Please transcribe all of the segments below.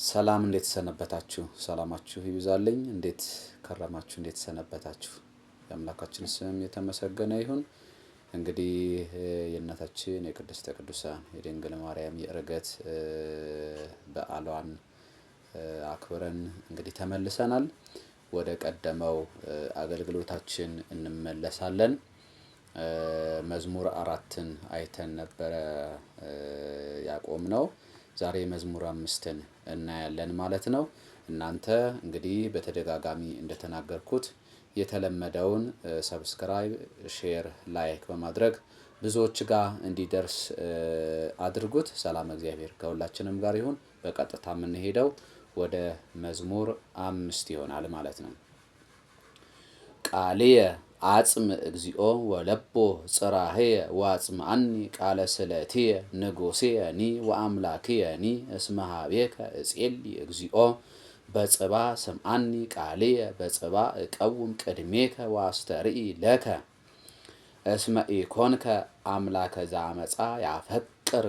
ሰላም እንዴት ሰነበታችሁ? ሰላማችሁ ይብዛልኝ። እንዴት ከረማችሁ? እንዴት ሰነበታችሁ? የአምላካችን ስም የተመሰገነ ይሁን። እንግዲህ የእናታችን የቅድስተ ቅዱሳን የድንግል ማርያም የዕርገት በዓሏን አክብረን እንግዲህ ተመልሰናል። ወደ ቀደመው አገልግሎታችን እንመለሳለን። መዝሙር 4ን አይተን ነበረ ያቆምነው። ዛሬ መዝሙር 5ን እናያለን ማለት ነው። እናንተ እንግዲህ በተደጋጋሚ እንደተናገርኩት የተለመደውን ሰብስክራይብ፣ ሼር፣ ላይክ በማድረግ ብዙዎች ጋር እንዲደርስ አድርጉት። ሰላም እግዚአብሔር ከሁላችንም ጋር ይሁን። በቀጥታ የምንሄደው ወደ መዝሙር 5 ይሆናል ማለት ነው። ቃልየ አጽም እግዚኦ ወለቦ ጽራህየ ወአጽምዓኒ ቃለ ስለትየ ንጉሴየኒ ወአምላክየኒ እስመ ኀቤከ እጼሊ እግዚኦ በጽባ ስምዓኒ ቃልየ በጽባ እቀውም ቅድሜከ ወአስተርኢ ለከ እስመ ኢኮንከ አምላከ ዘአመፃ ያፈቅር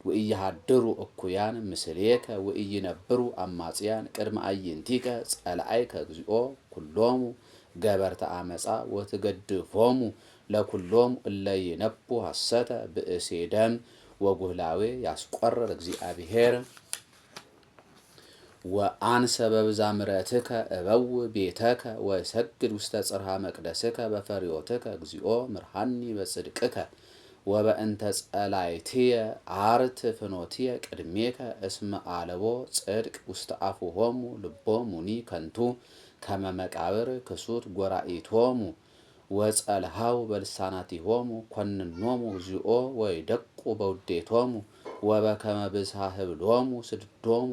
ወኢያሃድሩ እኩያን ምስሌከ ወኢይነብሩ አማጽያን ቅድመ አዕይንቲከ ጸላእከ እግዚኦ ኩሎሙ ገበርተ አመፃ ወትገድፎሙ ለኩሎሙ እለ ይነቡ ሐሰተ ብእሴ ደም ወጉህላዌ ያስቆርር እግዚአብሔር ወአንሰ በብዛ ምሕረትከ እበው ቤተከ ወሰግድ ውስተ ጽርሐ መቅደስከ በፈርዮትከ እግዚኦ ምርሃኒ በጽድቅከ ወበእንተ ጸላእትየ አርት ፍኖትየ ቅድሜከ እስመ አልቦ ጽድቅ ውስተ አፉሆሙ ልቦሙኒ ከንቱ ከመ መቃብር ክሱት ጎራኢቶሙ ወጸልሃው በልሳናቲሆሙ ኮንኖሙ እግዚኦ ወይደቁ በውዴቶሙ ወበከመ ብዝሃ ህብሎሙ ስድዶሙ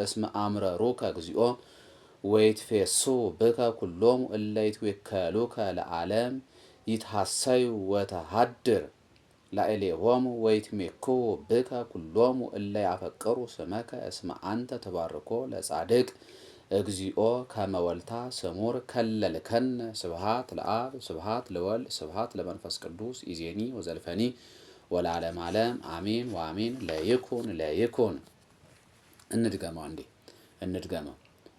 እስመ አምረሩከ እግዚኦ ወይትፌሱ ብከ ኩሎሙ እለ ይትዌከሉከ ለዓለም ይትሐሰዩ ወተሃድር ላዕሌሆሙ ወይትሜክዉ ብከ ኩሎሙ እለ ያፈቅሩ ስመከ እስመ አንተ ተባርኮ ለጻድቅ እግዚኦ ከመ ወልታ ስሙር ከለልከነ ስብሐት ለአብ ስብሐት ለወልድ ስብሐት ለመንፈስ ቅዱስ ይዜኒ ወዘልፈኒ ወለዓለመ ዓለም አሜን ወአሜን። ለይኩን እንድገመው አንዴ እንድገመው።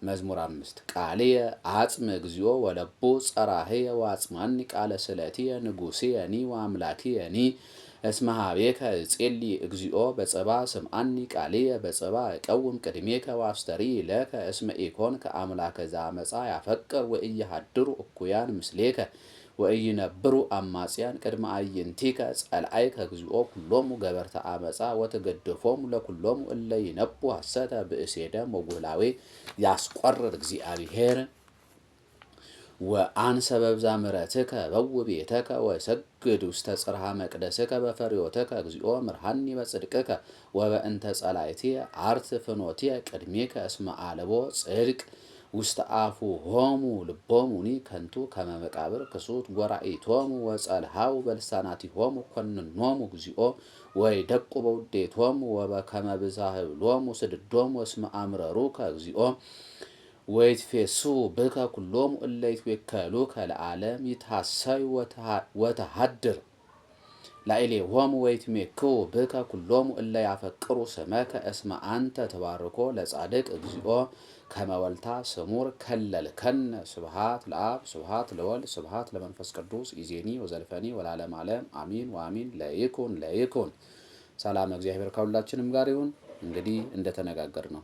መዝሙር 5 ቃልየ አጽም እግዚኦ ወለቡ ጸራህየ ወአጽምዓኒ ቃለ ስለትየ ንጉሴየኒ ወአምላክየኒ እስመ ኀቤከ እጼሊ እግዚኦ በጽባ ስምዓኒ ቃልየ በጽባ እቀውም ቅድሜከ ወአስተርኢ ለከ እስመ ኢኮንከ አምላከ ዘአመፃ ያፈቅር ወኢያሃድሩ እኩያን ምስሌከ ወኢይነብሩ አማጽያን ቅድመ አዕይንቲከ ጸላእከ እግዚኦ ኩሎሙ ገበርተ አመፃ ወትገድፎሙ ለኩሎሙ እለ ይነቡ ሐሰተ ብእሴ ደም ወጉህላዌ ያስቆርር እግዚአብሔር ወአንሰ በብዛ ምሕረትከ እበው ቤተከ ወሰግድ ውስተ ጽርሐ መቅደስከ በፈርዮትከ እግዚኦ ምርሃኒ በጽድቅከ ወበእንተ ጸላእትየ አርት ፍኖትየ ቅድሜከ እስመ አልቦ ጽድቅ ውስተ አፉሆሙ ልቦሙኒ ከንቱ ከመ መቃብር ክሱት ጎራኢቶሙ ወጸልሃው በልሳናቲሆሙ ኮንኖሙ እግዚኦ ወይደቁ በውዴቶሙ ወበከመ ብዝሃ ህብሎሙ ስድዶሙ እስመ አምረሩከ እግዚኦ ወይትፌሱ ብከ ኩሎሙ እለ ይትዌከሉከ ለዓለም ይትሐሰዩ ወተሃድር ላዕሌሆሙ ወይትሜክዉ ብከ ኩሎሙ እለ ያፈቅሩ ስመከ እስመ አንተ ተባርኮ ለጻድቅ እግዚኦ ከመ ወልታ ስሙር ከለልከነ ስብሐት ለአብ ስብሐት ለወልድ ስብሐት ለመንፈስ ቅዱስ ይዜኒ ወዘልፈኒ ወለዓለመ ዓለም አሜን ወአሜን። ለይኩን ሰላም እግዚአብሔር ከሁላችንም ጋር ይሁን። እንግዲህ እንደተነጋገርነው